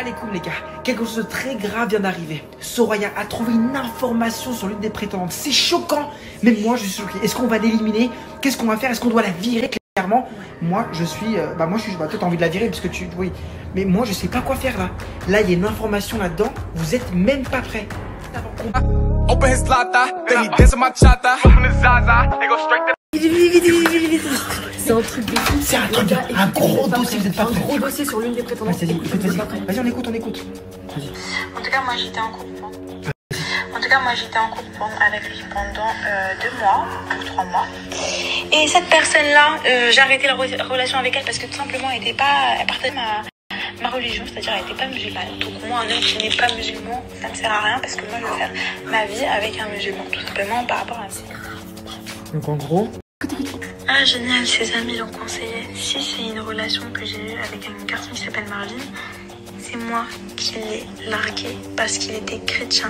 Alaikum les gars, quelque chose de très grave vient d'arriver. Soraya a trouvé une information sur l'une des prétendantes. C'est choquant, mais moi je suis choqué. Est-ce qu'on va l'éliminer? Qu'est-ce qu'on va faire? Est-ce qu'on doit la virer clairement? Moi je suis, toi t'as envie de la virer parce que oui. Mais moi je sais pas quoi faire là. Là il y a une information là-dedans, vous êtes même pas prêts. C'est un truc de fou. C'est un truc, un gros dossier, vous êtes pas prêts. Un gros dossier sur l'une des prétendantes. Vas-y, on écoute. Vas-y. En tout cas, moi j'étais en couple. Avec lui pendant 2 mois ou 3 mois. Et cette personne-là, j'ai arrêté la relation avec elle parce que tout simplement elle partageait ma religion, c'est-à-dire elle n'était pas musulmane. Donc moi, un homme qui n'est pas musulman, ça ne sert à rien parce que moi je veux faire ma vie avec un musulman, tout simplement par rapport à ça. Donc en gros... Ah génial, ses amis l'ont conseillé. Si c'est une relation que j'ai eue avec un garçon qui s'appelle Marvin, c'est moi qui l'ai largué parce qu'il était chrétien.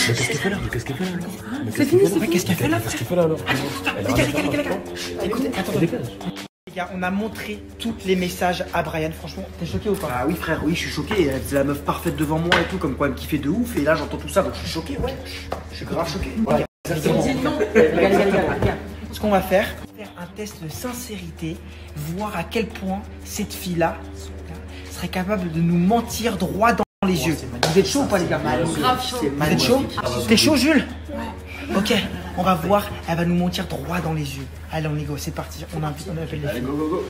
Qu'est-ce qu'elle fait là? C'est fini, c'est fini. Qu'est-ce qu'elle fait là? Les gars. Écoutez, attendez. Les gars, on a montré tous les messages à Brian. Franchement, t'es choqué ou pas? Ah oui frère, oui je suis choqué. C'est la meuf parfaite devant moi et tout, comme quoi elle me kiffait de ouf. Et là j'entends tout ça, donc je suis choqué, ouais. Je suis grave choqué. Ouais. Les gars. Ce qu'on va faire un test de sincérité, voir à quel point cette fille-là serait capable de nous mentir droit dans les yeux. Vous êtes chaud ou pas les gars? Grave chaud. Vous êtes chaud? T'es chaud Jules? Ouais. Ok, on va voir, elle va nous mentir droit dans les yeux. Allez on y go, c'est parti, on appelle les filles. Allez, go.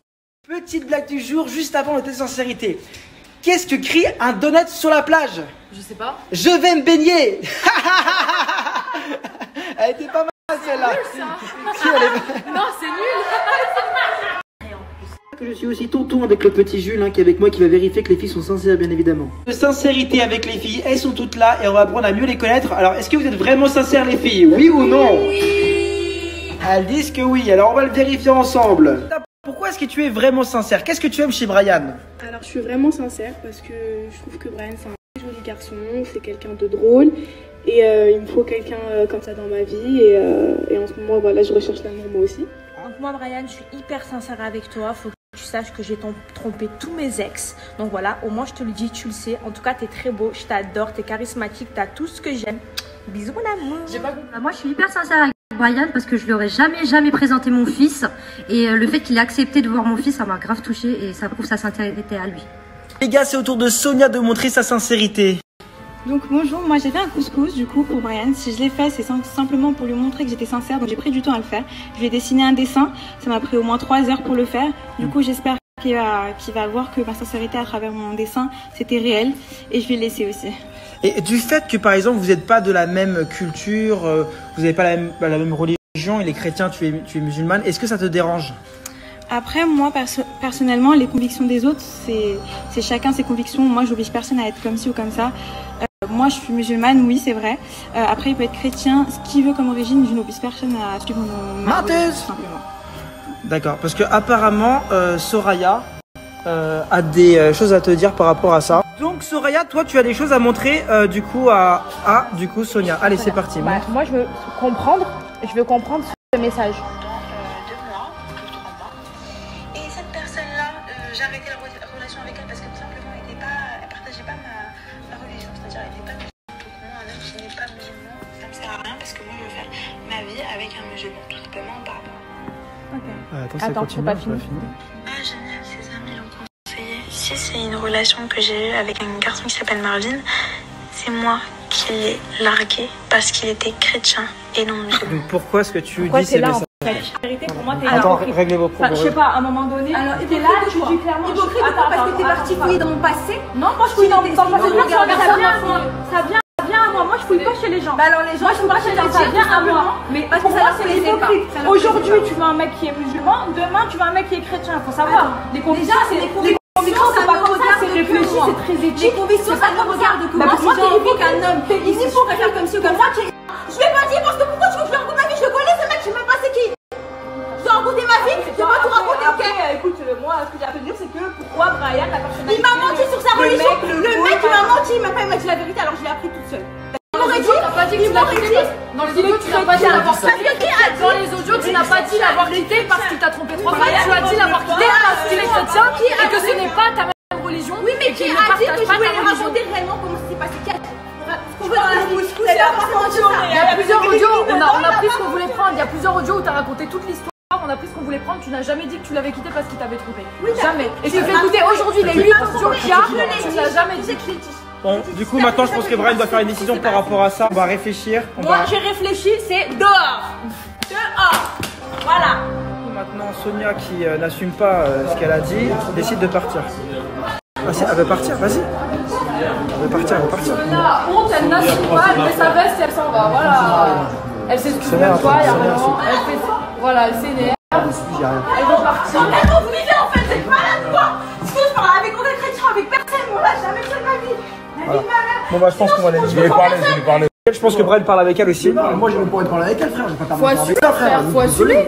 Petite blague du jour, juste avant le test de sincérité. Qu'est-ce que crie un donut sur la plage? Je sais pas. Je vais me baigner. Elle était pas mal celle-là. Non, c'est nul. Je suis aussi tonton avec le petit Jules qui est avec moi, qui va vérifier que les filles sont sincères bien évidemment. De sincérité avec les filles, elles sont toutes là et on va apprendre à mieux les connaître. Alors est-ce que vous êtes vraiment sincères les filles? Oui ou non? Oui. Elles disent que oui, alors on va le vérifier ensemble. Pourquoi est-ce que tu es vraiment sincère? Qu'est-ce que tu aimes chez Brian? Alors je suis vraiment sincère parce que je trouve que Brian c'est un joli garçon, c'est quelqu'un de drôle et il me faut quelqu'un comme ça dans ma vie et en ce moment voilà je recherche l'amour moi aussi. Donc moi Brian, je suis hyper sincère avec toi, faut que tu saches que j'ai trompé tous mes ex. Donc voilà, au moins je te le dis, tu le sais. En tout cas, t'es très beau, je t'adore, t'es charismatique, t'as tout ce que j'aime. Bisous mon amour. Moi je suis hyper sincère avec Brian parce que je lui aurais jamais présenté mon fils. Et le fait qu'il ait accepté de voir mon fils, ça m'a grave touchée et ça prouve sa sincérité à lui. Les gars, c'est au tour de Sonia de montrer sa sincérité. Donc bonjour, moi j'ai fait un couscous du coup pour Brian. Si je l'ai fait, c'est simplement pour lui montrer que j'étais sincère, donc j'ai pris du temps à le faire. Je lui ai dessiné un dessin, ça m'a pris au moins 3 heures pour le faire. Du coup j'espère qu'il va voir que ma sincérité à travers mon dessin c'était réel et je vais le laisser aussi. Et du fait que par exemple vous n'êtes pas de la même culture, vous n'avez pas la même religion, et les chrétiens tu es musulmane, est-ce que ça te dérange? Après moi personnellement les convictions des autres c'est chacun ses convictions. Moi j'oblige personne à être comme ci ou comme ça. Moi je suis musulmane, oui c'est vrai. Après il peut être chrétien, ce qu'il veut comme origine, je n'oblige personne à suivre ma religion, tout simplement. D'accord, parce que apparemment Soraya a des choses à te dire par rapport à ça. Donc Soraya, toi tu as des choses à montrer du coup à Sonia. Allez c'est parti. Bah, moi je veux comprendre ce message. Pendant 2 mois ou 3 mois. Et cette personne-là, j'ai arrêté la relation avec elle parce que tout simplement elle partageait pas ma religion, c'est-à-dire elle n'était pas musulmane. Donc moi, un homme qui n'est pas musulman, ça me sert à rien parce que moi je veux faire ma vie avec un musulman, tout simplement par rapport à ça. Attends, c'est pas fini. Ah génial, ses amis l'ont conseillé. Si c'est une relation que j'ai eue avec un garçon qui s'appelle Marvin, c'est moi qui l'ai largué parce qu'il était chrétien et non musulman. Pourquoi est-ce que tu dis ces messages? En vérité, pour moi, t'es Attends, réglez vos problèmes. Je sais pas, à un moment donné, Alors, t'es là, tu dis clairement. Hypocrite de quoi? Parce que t'es parti fouiller dans mon passé. Non, moi je fouille dans mon passé. Ça vient à moi. Moi je fouille pas chez les gens. Bah alors les gens, Moi je fouille pas chez les gens, ça vient à moi. Mais parce que pour ça moi leur c'est plaisait pas. hypocrite. Ça leur Aujourd'hui plaisait pas. tu veux un mec qui est musulman, demain tu veux un mec qui est chrétien. Faut savoir. Les convictions, Déjà, c'est les convictions, c'est pas comme ça, c'est réfléchi, c'est très Les éthique. convictions, ça ne regarde que moi. Bah, pour moi, Si j'ai t'es envie qu'un homme, hypocrite. ici, je préfère comme ci ou comme ça. Je vais pas dire parce que pourquoi tu veux que je lui raconte ma vie? Je le connais ce mec, je sais même pas c'est qui. Je dois raconter ma vie, je dois pas tout raconter, ok? Après, écoute, moi ce que j'ai à te dire c'est que pourquoi Brian, la personnalité. Il m'a menti sur sa religion. Le mec, il m'a menti, il m'a pas dit la vérité, alors je l'ai appris toute seule. Il m'aurait dit, Dans les audios, tu n'as pas dit l'avoir quitté. Dans les audios, tu n'as pas dit l'avoir quitté parce qu'il t'a trompé 3 fois. Tu as dit l'avoir quitté parce qu'il est chrétien et que ce n'est pas ta même religion. Oui, mais qui a dit que je voulais raconter réellement comment ça s'est passé? Ce qu'on veut dans la couscous, c'est la façon. Il y a plusieurs audios, on a pris ce qu'on voulait prendre. Il y a plusieurs audios où tu as raconté toute l'histoire. On a pris ce qu'on voulait prendre. Tu n'as jamais dit que tu l'avais quitté parce qu'il t'avait trompé. Jamais. Et je te fais écouter aujourd'hui les 8 audios qu'il y a. Tu ne l'as jamais dit. Bon, du coup, maintenant, je pense que Brian doit faire une décision par rapport à ça. On va réfléchir. Moi, j'ai réfléchi, c'est dehors. Dehors. Voilà. Maintenant, Sonia, qui n'assume pas ce qu'elle a dit, décide de partir. Elle veut partir, vas-y. Elle veut partir. La honte, elle n'assume pas, elle met sa veste et elle s'en va. Voilà. Elle s'excuse même pas, il y a vraiment. Elle fait. Voilà, elle s'énerve. Elle veut partir. Comment vous vivez en fait? C'est malade quoi. Si je parle avec aucun chrétien, avec personne, moi là, jamais fait de ma vie. Voilà. Bon bah je pense qu'on va aller. Je vais lui parler. Je pense que Brian parle avec elle aussi. Moi, je vais pas parler avec elle, frère. Je vais pas Faut assumer, frère, faut assumer.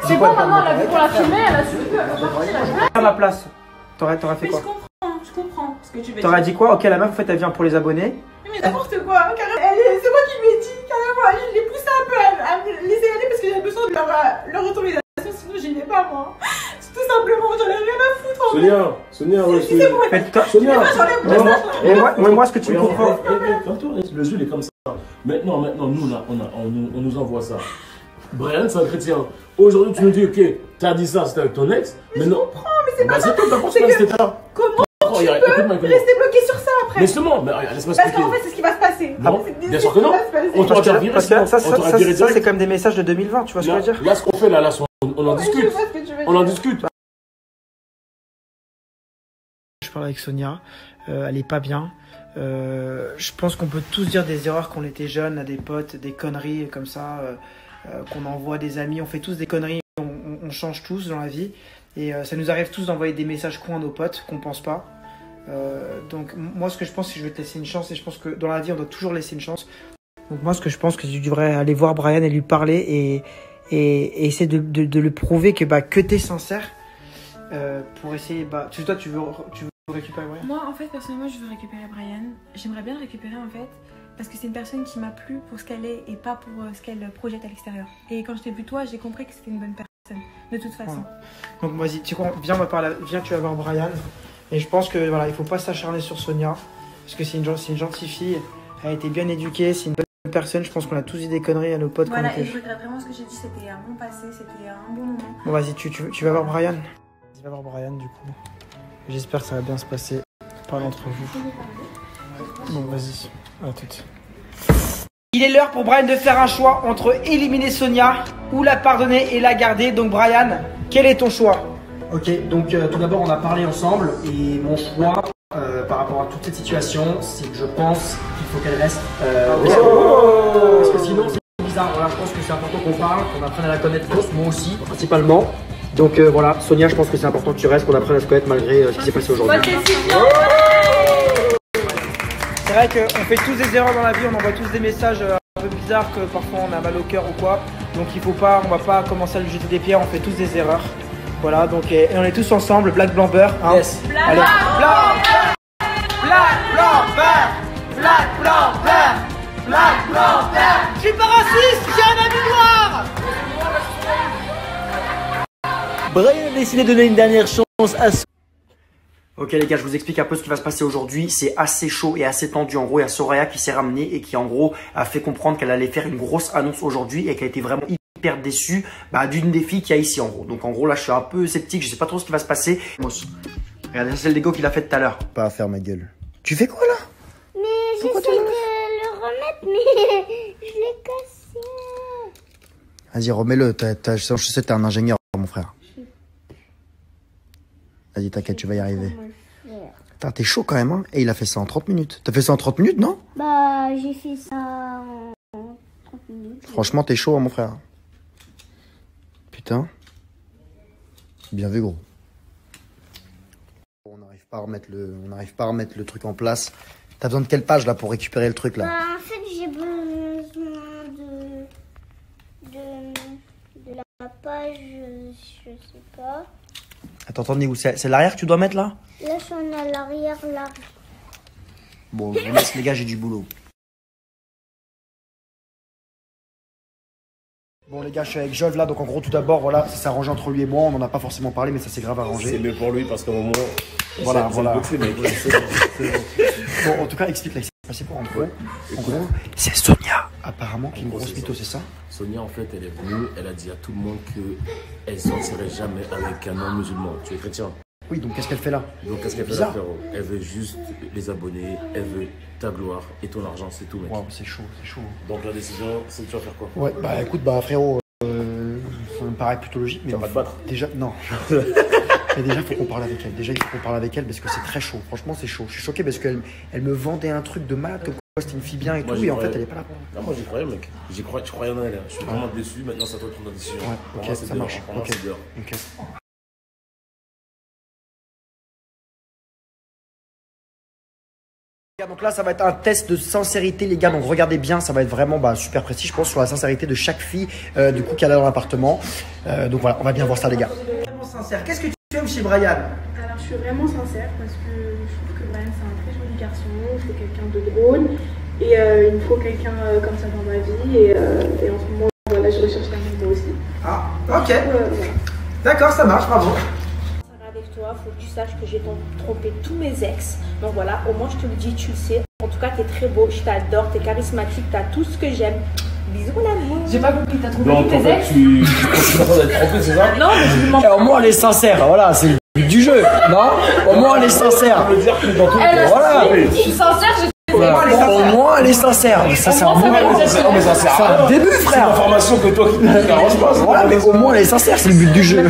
C'est bon, maintenant, elle a vu qu'on l'a filmé, elle a su que. À ma place, t'aurais fait quoi? Je comprends ce que tu veux dire. T'aurais dit quoi? Ok, la meuf, en fait, elle vient pour les abonnés. Mais n'importe quoi, carrément. C'est moi qui lui ai dit, carrément. Je l'ai poussé un peu à me laisser aller parce que j'avais besoin de leur autorisation, sinon je n'ai pas moi. Tout simplement, j'en ai rien à foutre. Sonia, Moi, ce que tu comprends. Le jeu il est comme ça. Maintenant, nous là, on nous envoie ça. Brian, c'est un chrétien. Aujourd'hui, tu nous dis, ok, t'as dit ça, c'était avec ton ex. Mais je comprends, mais c'est pas ça. C'est toi, t'as pensé que c'était là. Comment tu peux rester bloqué sur ça après? Mais justement, laisse-moi parce expliquer. qu'en fait, c'est ce qui va se passer. Non, bien sûr que non. On t'aurait déjà viré. Parce que ça, c'est quand même des messages de 2020, tu vois ce que je veux dire? Là, ce qu'on fait là, on en discute. On en discute. Je parle avec Sonia, elle est pas bien. Je pense qu'on peut tous dire des erreurs quand on était jeune, à des potes, des conneries comme ça, qu'on envoie des amis, on fait tous des conneries, on change tous dans la vie. Et ça nous arrive tous d'envoyer des messages cons à nos potes qu'on pense pas. Donc moi ce que je pense c'est que je vais te laisser une chance et je pense que dans la vie on doit toujours laisser une chance. Donc moi ce que je pense que tu devrais aller voir Brian et lui parler et essayer de lui prouver que t'es sincère pour essayer. Toi tu veux récupérer Brian? Moi en fait personnellement je veux récupérer Brian. J'aimerais bien le récupérer en fait parce que c'est une personne qui m'a plu pour ce qu'elle est et pas pour ce qu'elle projette à l'extérieur. Et quand je t'ai vu toi j'ai compris que c'était une bonne personne de toute façon. Voilà. Donc vas-y, tu sais quoi, viens tu vas voir Brian. Et je pense que voilà, il faut pas s'acharner sur Sonia parce que c'est une gentille fille. Elle a été bien éduquée, c'est une bonne personne. Je pense qu'on a tous dit des conneries à nos potes. Voilà, et je regrette vraiment ce que j'ai dit. C'était un bon passé, c'était un bon moment. Bon vas-y, tu vas voir Brian. Tu vas voir Brian du coup. J'espère que ça va bien se passer par l'entrevue. Bon vas-y, à toute. Il est l'heure pour Brian de faire un choix entre éliminer Sonia ou la pardonner et la garder. Donc Brian, quel est ton choix? Ok, donc tout d'abord on a parlé ensemble et mon choix par rapport à toute cette situation, c'est que je pense qu'il faut qu'elle reste. Parce que sinon c'est bizarre, voilà, je pense que c'est important qu'on parle, qu'on apprenne à la connaître tous, moi aussi principalement. Donc voilà, Sonia, je pense que c'est important que tu restes, qu'on apprenne à se connaître malgré ce qui s'est passé aujourd'hui. C'est vrai qu'on fait tous des erreurs dans la vie, on envoie tous des messages un peu bizarres que parfois on a mal au cœur ou quoi. Donc il faut pas, on va pas commencer à lui jeter des pierres, on fait tous des erreurs. Voilà, donc et on est tous ensemble, black, blanc, beurre. Hein. Yes. Allez. Black, blanc, beurre. Black, blanc, beurre. Black, blanc, beurre. Je suis pas raciste, j'ai un ami noir. Brian a décidé de donner une dernière chance à Ok les gars, je vous explique un peu ce qui va se passer aujourd'hui. C'est assez chaud et assez tendu. En gros, il y a Soraya qui s'est ramenée et qui en gros a fait comprendre qu'elle allait faire une grosse annonce aujourd'hui et qu'elle était vraiment hyper déçue d'une des filles qu'il y a ici en gros. Donc en gros là je suis un peu sceptique, je sais pas trop ce qui va se passer. Regardez, ça c'est le dégo qu'il a fait tout à l'heure. Pas à faire ma gueule. Tu fais quoi là? Mais j'essaie de le remettre mais je l'ai cassé. Vas-y, remets-le. Je sais que t'es un ingénieur, mon frère. Vas-y, t'inquiète, tu vas y arriver. T'es chaud quand même, hein. Et il a fait ça en 30 minutes. T'as fait ça en 30 minutes, non? Bah, j'ai fait ça en 30 minutes. Franchement, t'es chaud, hein, mon frère. Putain. Bien vu, gros. On n'arrive pas à remettre le truc en place. T'as besoin de quelle page, là, pour récupérer le truc, là? Bah, en fait, j'ai besoin de la page, je sais pas. Attends, attendez, où c'est l'arrière que tu dois mettre là? Là, je suis à l'arrière, là. Bon, je vous laisse les gars, j'ai du boulot. Bon les gars, je suis avec Jove là, donc en gros tout d'abord, voilà, ça s'est arrangé entre lui et moi, on en a pas forcément parlé, mais ça s'est grave arrangé. C'est mieux pour lui parce qu'à un moment, voilà. Boxé, mec. Bon, en tout cas, explique là, c'est passé pour en gros, c'est Sonia, apparemment, qui est une grosse mytho, c'est ça? Sonia, en fait, elle est venue, elle a dit à tout le monde qu'elle sortirait jamais avec un homme musulman. Tu es chrétien? Oui, donc qu'est-ce qu'elle fait là? Donc qu'est-ce qu'elle fait là, frérot? Elle veut juste les abonnés, elle veut ta gloire et ton argent, c'est tout, mec. Waouh, c'est chaud, c'est chaud. Donc la décision, c'est que tu vas faire quoi? Ouais, bah écoute, bah frérot, ça me paraît plutôt logique, mais tu vas pas te battre? Déjà, non. Mais déjà, il faut qu'on parle avec elle. Déjà, il faut qu'on parle avec elle parce que c'est très chaud. Franchement, c'est chaud. Je suis choqué parce qu'elle me vendait un truc de malade, comme quoi c'était une fille bien et tout, et en fait, elle est pas là. Non, moi j'y croyais, mec. J'y croyais en elle. Je suis vraiment déçu. Maintenant, c'est à toi de prendre la décision. Ouais, ok, ça marche. Ok. Donc là, ça va être un test de sincérité, les gars. Donc regardez bien, ça va être vraiment super précis, je pense, sur la sincérité de chaque fille du coup qu'elle a dans l'appartement. Donc voilà, on va bien voir ça, les gars. Vraiment sincère. Qu'est-ce que tu aimes chez Brian? Alors, je suis vraiment sincère parce que je trouve que Brian, c'est un très joli garçon. C'est quelqu'un de drôle. Et il me faut quelqu'un comme ça dans ma vie. Et en ce moment, voilà, je recherche quelqu'un moi aussi. Ah, ok. D'accord, ça marche, bravo. Avec toi, faut que tu saches que j'ai trompé tous mes ex. Donc voilà, au moins je te le dis, tu le sais. En tout cas, t'es très beau, je t'adore, t'es charismatique, t'as tout ce que j'aime. Bisous l'amour. J'ai pas compris, t'as trompé tous tes ex? Tu penses d'être trompé, c'est ça? Non, mais je m'en Au moins, elle est sincère, voilà, c'est le but du jeu, non? Au moins, elle est sincère. Voilà. Je suis sincère, Au moins, elle est sincère. Ça, c'est un début, frère. C'est l'information que toi qui t'arrange pas. Voilà, mais au moins, elle est sincère, c'est le but du jeu.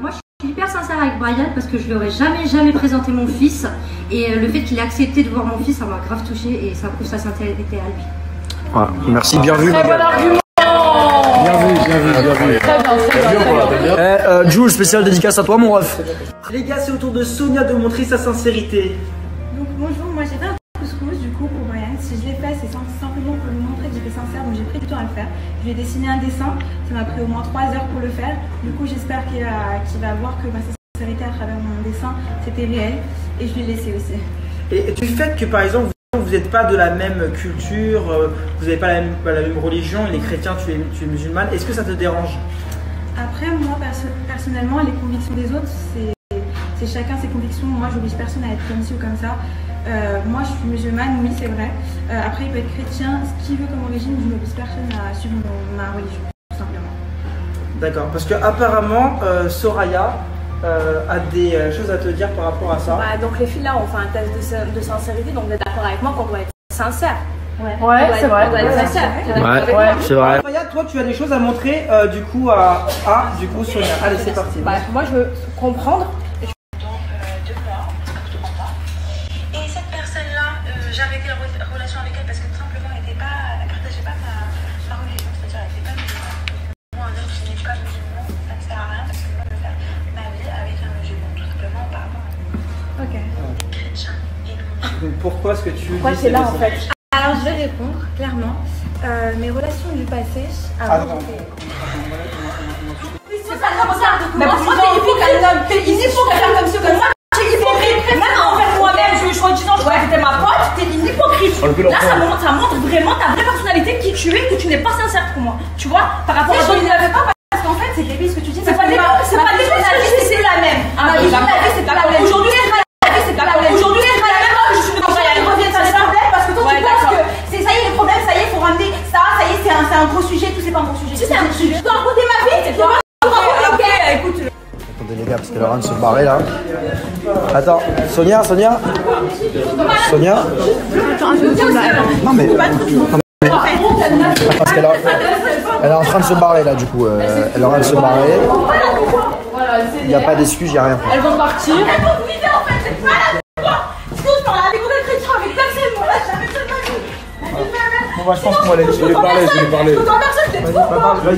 Moi, je suis hyper sincère avec Brian parce que je lui aurais jamais présenté mon fils. Et le fait qu'il ait accepté de voir mon fils, ça m'a grave touché et ça prouve sa sincérité à lui. Ouais, merci, bien vu. Très bon argument. Bien vu. Très bien. Jules, spécial dédicace à toi, mon ref. Les gars, c'est au tour de Sonia de montrer sa sincérité. Donc bonjour, moi j'ai fait un couscous du coup pour Brian. Si je l'ai fait, c'est simplement pour lui montrer que j'étais sincère, donc j'ai pris du temps à le faire. Je lui ai dessiné un dessin, ça m'a pris au moins 3 heures pour le faire. Du coup, j'espère qu'il va voir que ma sincérité à travers mon dessin, c'était réel. Et je lui ai laissé aussi. Et du fait que par exemple, vous n'êtes pas de la même culture, vous n'avez pas la même religion, il est chrétien, tu es musulmane, est-ce que ça te dérange? Après, moi personnellement, les convictions des autres, c'est chacun ses convictions. Moi, j'oblige personne à être comme ci ou comme ça. Moi, je suis musulmane, oui, c'est vrai. Après, il peut être chrétien, ce qu'il veut comme origine, je n'oblige personne à suivre ma religion, tout simplement. D'accord, parce que apparemment, Soraya a des choses à te dire par rapport à ça. Bah, donc les filles là, on fait un test de sincérité, donc vous êtes d'accord avec moi qu'on doit être sincère. Ouais, c'est vrai. On doit être sincère. Ouais, c'est vrai. Soraya, toi, tu as des choses à montrer du coup à Sonia. Allez, c'est parti. Bah, moi, je veux comprendre. Et cette personne-là, j'ai arrêté la relation avec elle parce que tout simplement, elle partageait pas ma religion, c'est-à-dire elle n'était pas musulmane. Moi, un homme qui n'est pas musulman, ça ne sert à rien parce que moi, je veux faire ma vie avec un musulman, tout simplement par rapport à Ok. chrétien. Et donc, Pourquoi est-ce que tu Pourquoi c'est là en fait? Alors, je vais répondre clairement. Mes relations du passé, avant C'est pas comme ça. Mais pourquoi t'es hypocrite? T'es hypocrite comme ce que moi, t'es hypocrite. Même envers moi-même, je crois que t'étais ma pote, t'es une hypocrite. Là, ça montre vraiment ta vraie personnalité, qui tu es, que tu n'es pas sincère pour moi. Tu vois, par rapport à toi, il n'avait pas. Parce qu'en fait, c'est débile ce que tu dis. C'est pas débile, c'est pas débile, la vie c'est la même. La vie c'est la même. Aujourd'hui, la vie c'est la même. Aujourd'hui, c'est la même. Je suis dans il revient sur les problèmes parce que toi tu penses que c'est ça y est, les problèmes, ça y est, faut ramener ça, ça y est, c'est un gros sujet, tout c'est pas un gros sujet. Si c'est un gros sujet. Je dois raconter ma vie, c'est toi. Ok, écoute. Attendez les gars, parce qu'elle est en train de se barrer là. Attends, Sonia. Non mais. Parce qu'elle elle est en train de se barrer là du coup. Elle est en train de se barrer. Il n'y a pas d'excuse, il n'y a rien. Elles vont partir. Bon bah je pense qu'on va aller. Je vais parler. Vas-y,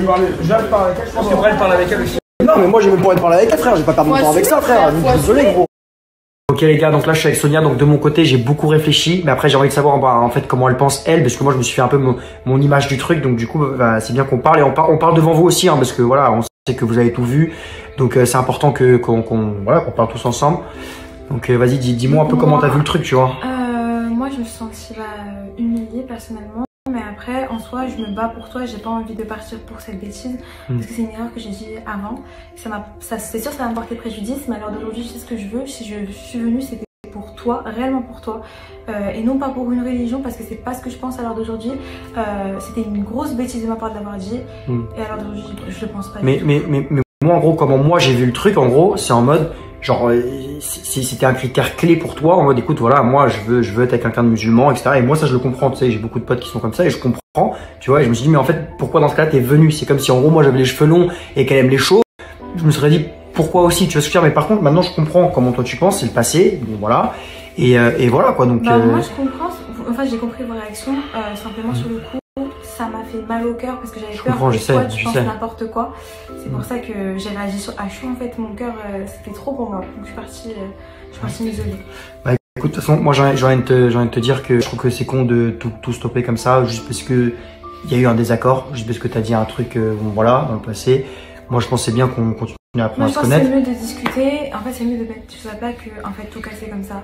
parle. Je pense que Brian parle avec elle aussi. Non mais moi j'ai même pas envie de parler avec elle frère, j'ai pas perdu mon temps avec ça frère. Désolé gros. Ok les gars, donc là je suis avec Sonia, donc de mon côté j'ai beaucoup réfléchi, mais après j'ai envie de savoir en fait comment elle pense elle, parce que moi je me suis fait un peu mon image du truc, donc du coup c'est bien qu'on parle, et on parle devant vous aussi, parce que voilà, on sait que vous avez tout vu, donc c'est important qu'on parle tous ensemble. Donc vas-y, dis-moi un peu comment t'as vu le truc, tu vois. Moi je me sentirais humiliée personnellement, mais mais après, en soi, je me bats pour toi. J'ai pas envie de partir pour cette bêtise parce que c'est une erreur que j'ai dit avant. C'est sûr, ça va me porter préjudice, mais à l'heure d'aujourd'hui, je sais ce que je veux. Si je suis venue, c'était pour toi, réellement pour toi, et non pas pour une religion, parce que c'est pas ce que je pense à l'heure d'aujourd'hui. C'était une grosse bêtise de ma part de l'avoir dit, et à l'heure d'aujourd'hui, je le pense pas. Mais moi, en gros, comment moi j'ai vu le truc, en gros, c'est en mode, genre, c'était un critère clé pour toi, en mode, écoute, voilà, moi, je veux être avec quelqu'un de musulman, etc. Et moi, ça, je le comprends, tu sais, j'ai beaucoup de potes qui sont comme ça, et je comprends, tu vois, et je me suis dit, mais en fait, pourquoi dans ce cas-là, t'es venu? C'est comme si, en gros, moi, j'avais les cheveux longs et qu'elle aime les chauds. Je me serais dit, pourquoi aussi, tu vois ce que je veux dire? Mais par contre, maintenant, je comprends comment toi tu penses, c'est le passé, bon, voilà. Et voilà, quoi, donc. Moi, je comprends, enfin, j'ai compris vos réactions, simplement sur le coup. Ça m'a fait mal au cœur parce que j'avais peur que toi tu penses n'importe quoi. C'est pour ça que j'ai réagi à chaud en fait. Mon cœur c'était trop pour moi. Donc je suis partie m'isoler. Bah écoute, de toute façon, moi j'ai envie de te dire que je trouve que c'est con de tout stopper comme ça juste parce que il y a eu un désaccord, juste parce que tu as dit un truc bon, voilà, dans le passé. Moi je pense c'est bien qu'on continue à apprendre à se connaître. C'est mieux de discuter. En fait c'est mieux de mettre sur sa plaque que en fait tout casser comme ça.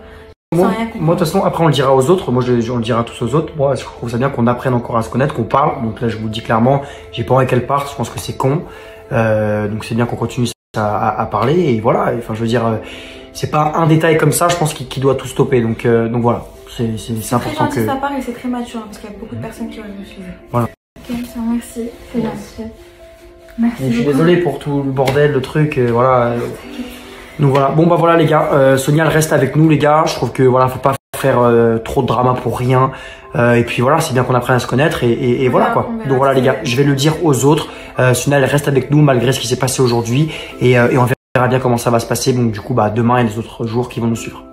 Moi, de toute façon, après, on le dira aux autres. Moi, on le dira tous aux autres. Moi, je trouve ça bien qu'on apprenne encore à se connaître, qu'on parle. Donc là, je vous le dis clairement, j'ai pas envie qu'elle parte. Je pense que c'est con. Donc c'est bien qu'on continue à parler. Et voilà. Enfin, je veux dire, c'est pas un détail comme ça. Je pense qu'il doit tout stopper. Donc voilà. C'est important que. C'est sa part et c'est très mature parce qu'il y a beaucoup de personnes qui auraient refusé. Voilà. Ok, merci. C'est gentil. Merci. Je suis désolé pour tout le bordel, le truc. Voilà. Donc voilà, bon bah voilà les gars, Sonia elle reste avec nous les gars, je trouve que voilà, faut pas faire trop de drama pour rien, et puis voilà, c'est bien qu'on apprenne à se connaître et voilà quoi. Donc voilà les gars, je vais le dire aux autres, Sonia elle reste avec nous malgré ce qui s'est passé aujourd'hui et on verra bien comment ça va se passer, donc du coup bah demain et les autres jours qui vont nous suivre.